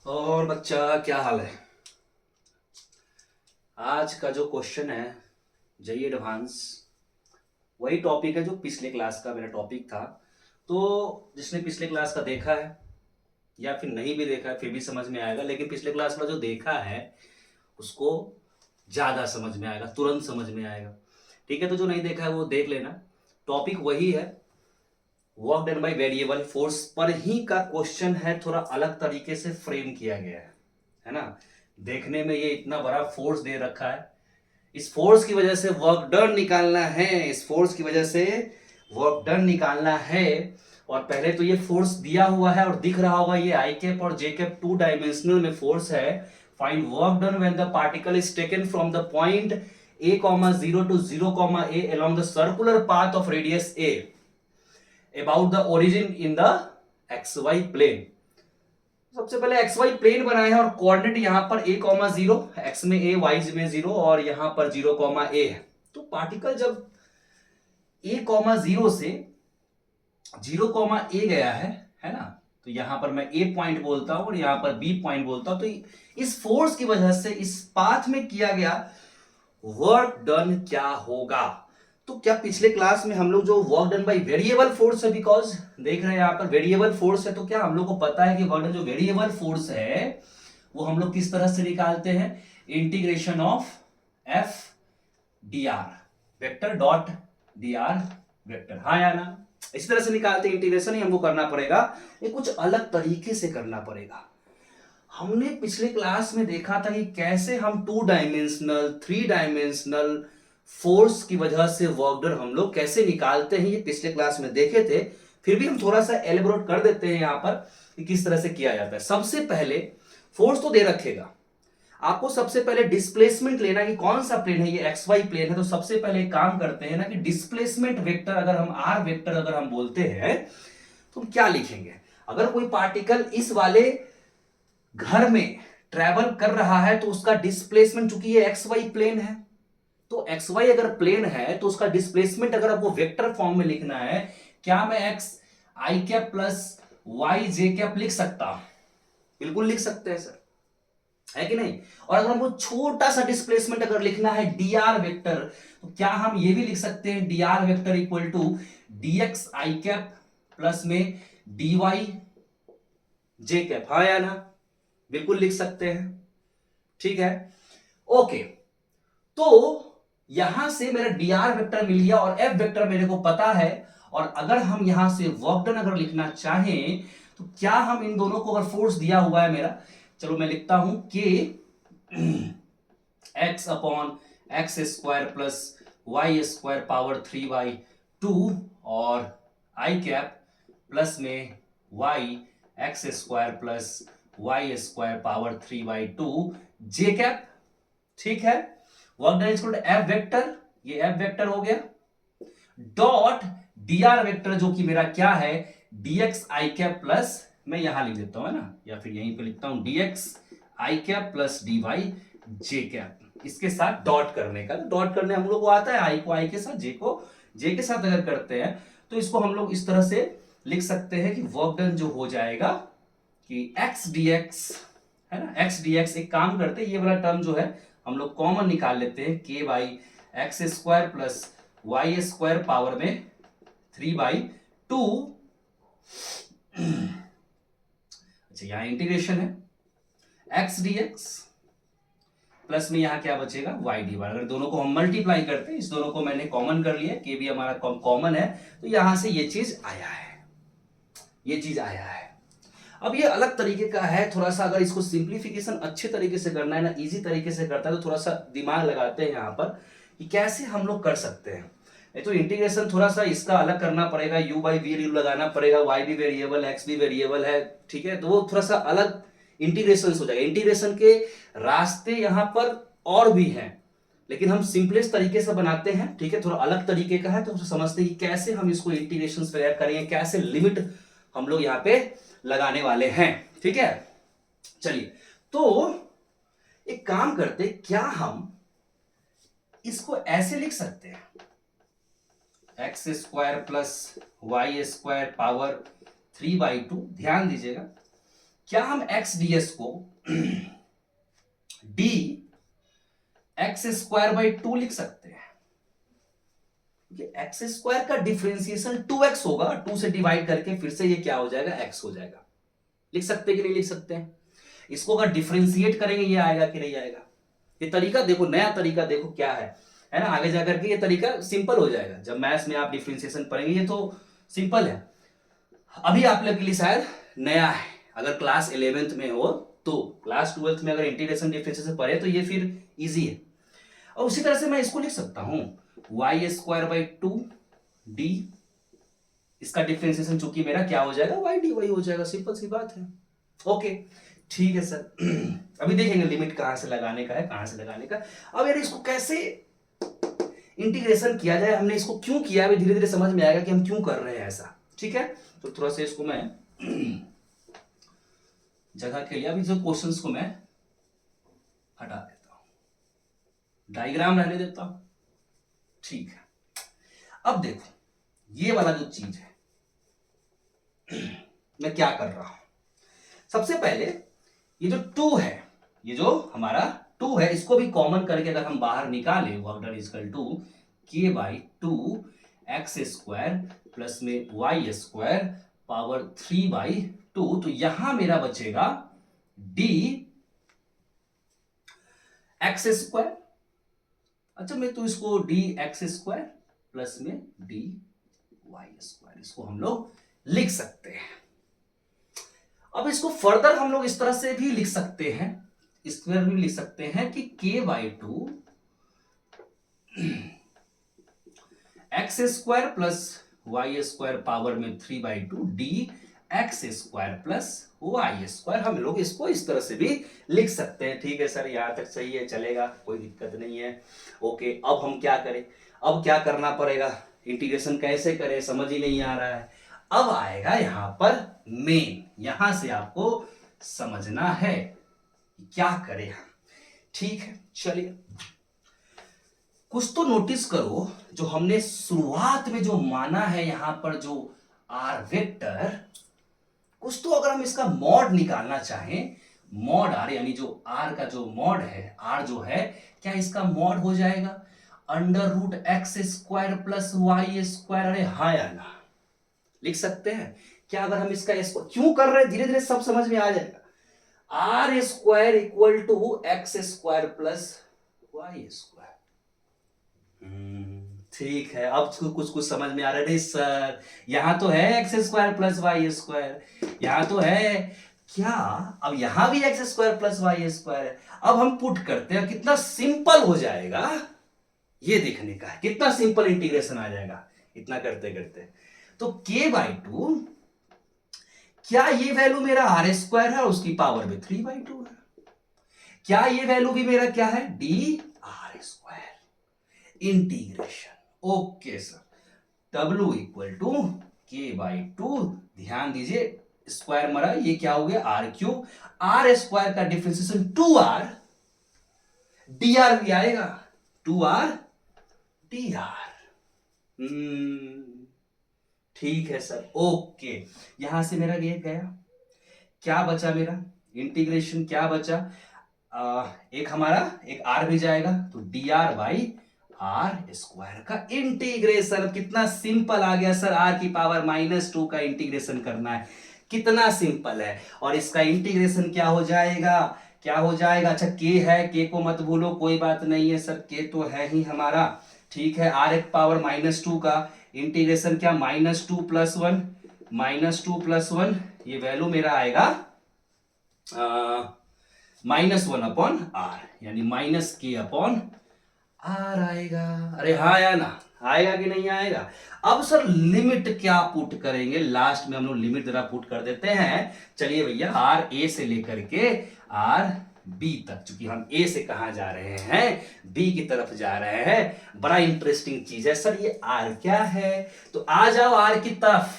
और बच्चा क्या हाल है। आज का जो क्वेश्चन है जेई एडवांस वही टॉपिक है जो पिछले क्लास का मेरा टॉपिक था। तो जिसने पिछले क्लास का देखा है या फिर नहीं भी देखा है फिर भी समझ में आएगा, लेकिन पिछले क्लास का जो देखा है उसको ज़्यादा समझ में आएगा, तुरंत समझ में आएगा। ठीक है, तो जो नहीं देखा है वो देख लेना। टॉपिक वही है, work done by variable force पर ही का क्वेश्चन है, थोड़ा अलग तरीके से फ्रेम किया गया है ना। देखने में ये इतना बड़ा फोर्स दे रखा है, इस फोर्स की वजह से वर्क डन निकालना है, इस फोर्स की वजह से वर्क डन निकालना है। और पहले तो ये फोर्स दिया हुआ है और दिख रहा होगा, ये आई कैप और जे कैप टू डायमेंशनल में फोर्स है। Find work done when the particle is taken from the point a, 0 to 0, a along the circular path of radius a about the origin in the xy plane। सबसे पहले x Y plane बनाए हैं और coordinate यहां पर a, 0, x में a, y में 0 और यहां पर 0, a है। तो पार्टिकल जब a, 0 से 0, a गया है ना। तो यहां पर मैं a पॉइंट बोलता हूं और यहां पर b पॉइंट बोलता हूं। तो इस फोर्स की वजह से इस पाथ में किया गया वर्क डन क्या होगा। तो क्या पिछले क्लास में हम लोग जो work done by variable force है, बिकॉज देख रहे हैं यहां पर वेरिएबल फोर्स है, तो क्या हम लोग को पता है कि वर्क डन जो वेरिएबल फोर्स है वो हम लोग किस तरह से निकालते हैं, integration of F D R vector dot D R vector, हाँ या ना। इस तरह से निकालते हैं, इंटीग्रेशन ही हमको करना पड़ेगा, ये कुछ अलग तरीके से करना पड़ेगा। हमने पिछले क्लास में देखा था कि कैसे हम two dimensional three dimensional force की वजह से वर्क डन हम लोग कैसे निकालते हैं, ये पिछले क्लास में देखे थे। फिर भी हम थोड़ा सा एलिब्रेट कर देते हैं यहां पर कि किस तरह से किया जाता है। सबसे पहले फोर्स तो दे रखेगा, आपको सबसे पहले डिस्प्लेसमेंट लेना कि कौन सा प्लेन है, ये एक्स वाई प्लेन है। तो सबसे पहले एक काम करते हैं ना कि डिस्प्लेसमेंट वेक्टर अगर हम आर वेक्टर अगर हम बोलते हैं तो हम क्या लिखेंगे। अगर कोई पार्टिकल इस वाले घर में ट्रेवल कर रहा है तो उसका डिस्प्लेसमेंट, चूंकि ये एक्स वाई प्लेन है, तो एक्स वाई अगर प्लेन है तो उसका डिस्प्लेसमेंट अगर आपको वेक्टर फॉर्म में लिखना है, क्या मैं x I cap plus Y J cap लिख सकता हूं? बिल्कुल लिख सकते हैं सर, है कि नहीं। और अगर हमको छोटा सा डिस्प्लेसमेंट अगर लिखना है डी आर वेक्टर, तो क्या हम ये भी लिख सकते हैं D R vector equal to D X I cap plus में डी वाई जे कैप, हाँ या ना। बिल्कुल लिख सकते हैं, ठीक है। ओके, तो यहां से मेरा डी आर वेक्टर मिल गया और एफ वेक्टर मेरे को पता है। और अगर हम यहां से वर्क डन अगर लिखना चाहें तो क्या हम इन दोनों को, अगर फोर्स दिया हुआ है मेरा, चलो मैं लिखता हूं K X upon X square plus Y square power 3/2 और आई कैप प्लस में Y X square plus Y square power 3/2 J cap, ठीक है। Work done equal to F vector, ये एफ वेक्टर हो गया, डॉट डी आर वेक्टर जो कि मेरा क्या है D X I cap plus, मैं यहां लिख देता हूं है ना, या फिर यहीं पे लिखता हूं D X I cap plus D Y J cap. इसके साथ डॉट करने का, डॉट करने हम लोग को आता है, आई को आई के साथ, जे को जे के साथ अगर करते हैं तो इसको हम लोग इस तरह से लिख सकते हैं कि वर्क डन जो हो जाएगा कि एक्स डी एक्स, है ना, एक्स डी एक्स। एक काम करते हैं, ये वाला टर्म जो है हम लोग कॉमन निकाल लेते हैं, K by X square plus Y square power में 3/2। अच्छा, यहां इंटीग्रेशन है एक्स डी एक्स प्लस में यहां क्या बचेगा वाई डी वाई। अगर दोनों को हम मल्टीप्लाई करते हैं, इस दोनों को मैंने कॉमन कर लिया, के भी हमारा कॉमन है, तो यहां से ये चीज आया है, ये चीज आया है। अब ये अलग तरीके का है थोड़ा सा, अगर इसको सिंप्लीफिकेशन अच्छे तरीके से करना है ना, इजी तरीके से करता है तो थोड़ा सा दिमाग लगाते हैं यहाँ पर कि कैसे हम लोग कर सकते हैं। तो इंटीग्रेशन थोड़ा सा इसका अलग करना पड़ेगा, u बाई वी लगाना पड़ेगा, y भी वेरिएबल x भी वेरिएबल है, ठीक है। तो वो थोड़ा सा अलग इंटीग्रेशन हो जाएगा। इंटीग्रेशन के रास्ते यहाँ पर और भी हैं, लेकिन हम सिंपलेस्ट तरीके से बनाते हैं, ठीक है। थोड़ा अलग तरीके का है तो समझते हैं कि कैसे हम इसको इंटीग्रेशन वगैरह करेंगे, कैसे लिमिट हम लोग यहाँ पे लगाने वाले हैं, ठीक है। चलिए, तो एक काम करते, क्या हम इसको ऐसे लिख सकते हैं, X square plus Y square power 3/2, ध्यान दीजिएगा क्या हम एक्स डीएस को डी एक्स स्क्वायर बाई 2 लिख सकते हैं? एक्स स्क्वायर का डिफरेंशिएशन 2x होगा, 2 से डिवाइड करके फिर से ये क्या हो जाएगा, x हो जाएगा। लिख सकते हैं कि नहीं लिख सकते हैं? इसको अगर डिफरेंशिएट करेंगे ये आएगा कि नहीं आएगा? ये तरीका देखो, नया तरीका देखो क्या है ना। आगे जाकर के ये तरीका सिंपल हो जाएगा जब मैथ्स में आप डिफरेंशिएशन पढ़ेंगे। ये तो सिंपल है, अभी आप लोग के लिए शायद नया है। अगर क्लास 11th में हो तो क्लास 12th में अगर इंटीग्रेशन डिफरेंशिएशन पढ़े तो ये फिर इजी है। और उसी तरह से मैं इसको लिख सकता हूं वाई स्क्वायर बाई 2 डी, इसका डिफरेंशिएशन चूंकि मेरा क्या हो जाएगा, वाई डी वाई हो जाएगा। सिंपल सी बात है। ओके ठीक है सर। अभी देखेंगे लिमिट कहां से लगाने का है, कहां से लगाने का। अब यार इसको कैसे इंटीग्रेशन किया जाए, हमने इसको क्यों किया, अभी धीरे धीरे समझ में आएगा कि हम क्यों कर रहे हैं ऐसा। ठीक है, तो थोड़ा सा इसको मैं जगह के लिए अभी जो क्वेश्चंस को मैं हटा देता हूं, डायग्राम रहने देता हूं। ठीक है, अब देखो ये वाला जो चीज है मैं क्या कर रहा हूं। सबसे पहले ये जो 2 है, ये जो हमारा 2 है, इसको भी कॉमन करके अगर हम बाहर निकालें, work done equal to K by 2 X square plus में वाई स्क्वायर पावर 3 बाई 2, तो यहां मेरा बचेगा डी एक्स स्क्वायर। अच्छा, मैं तो इसको डी एक्स स्क्वायर प्लस में डी वाई स्क्वायर, इसको हम लोग लिख सकते हैं। अब इसको फर्दर हम लोग इस तरह से भी लिख सकते हैं, इस तरह भी लिख सकते हैं कि K by 2 X square plus Y square power में 3 by 2 D X square plus Y square, हम लोग इसको इस तरह से भी लिख सकते हैं। ठीक है सर, यहां तक सही है, चलेगा, कोई दिक्कत नहीं है। ओके, अब हम क्या करें, अब क्या करना पड़ेगा, इंटीग्रेशन कैसे करें समझ ही नहीं आ रहा है। अब आएगा यहां पर मेन, यहां से आपको समझना है क्या करें हम। ठीक है, चलिए कुछ तो नोटिस करो, जो हमने शुरुआत में जो माना है यहां पर जो आर वेक्टर, कुछ तो अगर हम इसका मॉड निकालना चाहें, मॉड आर यानी जो आर का जो मॉड है, आर जो है, क्या इसका मॉड हो जाएगा under root X square plus Y square? अरे हाँ या ना, लिख सकते हैं क्या? अगर हम इसका क्यों कर रहे हैं, धीरे धीरे सब समझ में आ जाएगा। R square equal to X square plus Y square. ठीक है, अब कुछ कुछ समझ में आ रहा है। नहीं सर, यहां तो है X square plus Y square, यहां तो है क्या, अब यहां भी X square plus Y square है। अब हम पुट करते हैं, कितना सिंपल हो जाएगा ये देखने का है, कितना सिंपल इंटीग्रेशन आ जाएगा इतना करते करते। तो के बाई 2, क्या ये वैल्यू मेरा आर स्क्वायर है और उसकी पावर में 3 बाई 2 है? क्या ये वैल्यू भी मेरा क्या है, D R square integration. Okay sir, W equal to K by 2, ध्यान दीजिए स्क्वायर मरा, ये क्या हो गया आर क्यूब, आर स्क्वायर का डिफरेंशिएशन 2r, dr भी आएगा 2r dr। ठीक है सर, ओके, यहां से मेरा ये गया, क्या बचा मेरा इंटीग्रेशन, क्या बचा, एक हमारा एक r भी जाएगा तो dr बाई आर स्क्वायर का इंटीग्रेशन। कितना सिंपल आ गया सर, आर की पावर -2 का इंटीग्रेशन करना है, कितना सिंपल है। और इसका इंटीग्रेशन क्या हो जाएगा, क्या हो जाएगा, अच्छा के है, के को मत भूलो, कोई बात नहीं है सर, के तो है ही हमारा। ठीक है, आर एक पावर -2 का इंटीग्रेशन क्या, -2 + 1, -2 + 1, ये वैल्यू मेरा आएगा -1/r, यानी -k/r आएगा। अरे हाँ या ना, आएगा कि नहीं आएगा। अब सर लिमिट क्या पुट करेंगे, लास्ट में हम लोग लिमिट जरा पुट कर देते हैं। चलिए भैया, आर ए से लेकर के आर बी तक, चूंकि हम ए से कहां जा रहे हैं, बी की तरफ जा रहे हैं, बड़ा इंटरेस्टिंग चीज है सर ये आर क्या है। तो आ जाओ आर की तरफ,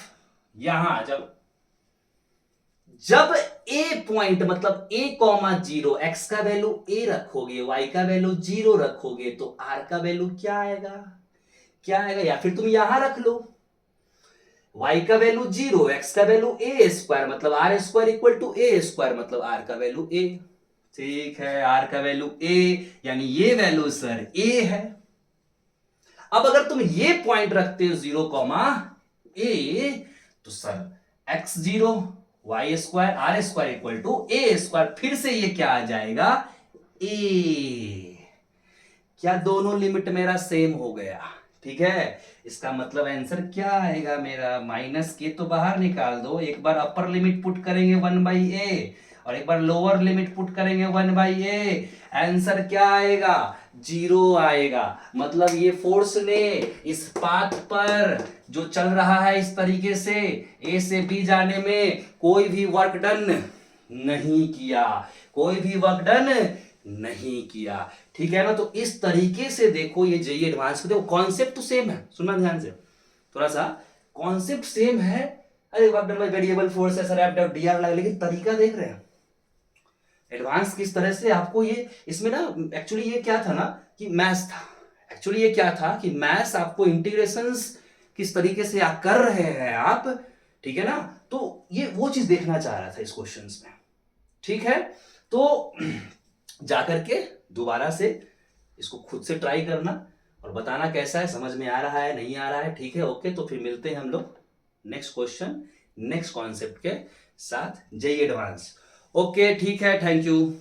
यहां आ जाओ। जब ए पॉइंट मतलब a,0 एक्स का वैल्यू a रखोगे, y का वैल्यू 0 रखोगे, तो r का वैल्यू क्या आएगा, क्या आएगा, या फिर तुम यहां रख लो, y का वैल्यू 0, x का वैल्यू a स्क्वायर मतलब R square equal to a square मतलब r का वैल्यू a। ठीक है, r का वैल्यू a, यानी ये वैल्यू सर a है। अब अगर तुम ये पॉइंट रखते हो 0, a, तो sir x0 y square R square equal to a square, फिर से ये क्या आ जाएगा a। क्या दोनों लिमिट मेरा सेम हो गया? ठीक है, इसका मतलब आंसर क्या आएगा मेरा, माइनस के तो बाहर निकाल दो, एक बार अपर लिमिट पुट करेंगे 1/a और एक बार लोअर लिमिट पुट करेंगे 1/a, आंसर क्या आएगा? 0 आएगा। मतलब ये फोर्स ने इस पाथ पर जो चल रहा है इस तरीके से ए से बी जाने में कोई भी वर्क डन नहीं किया, कोई भी वर्क डन नहीं किया। ठीक है ना, तो इस तरीके से देखो ये जेई एडवांस को देखो, कॉन्सेप्ट तो सेम है, सुनना ध्यान से, थोड़ा सा कॉन्सेप्ट सेम है। अरे work done by variable force है सर, डीआर लगा, लेकिन तरीका देख रहे हैं एडवांस किस तरह से आपको ये, इसमें ना एक्चुअली ये क्या था ना कि मैथ्स था, एक्चुअली ये क्या था कि मैथ्स आपको इंटीग्रेशंस किस तरीके से आप कर रहे हैं आप, ठीक है ना, तो ये वो चीज देखना चाह रहा था इस क्वेश्चंस में। ठीक है, तो जाकर के दोबारा से इसको खुद से ट्राई करना और बताना कैसा है, समझ में आ रहा है नहीं आ रहा है। ठीक है, ओके, तो फिर मिलते हैं हम लोग नेक्स्ट क्वेश्चन नेक्स्ट कॉन्सेप्ट के साथ, जेई एडवांस। ओके ठीक है, थैंक यू।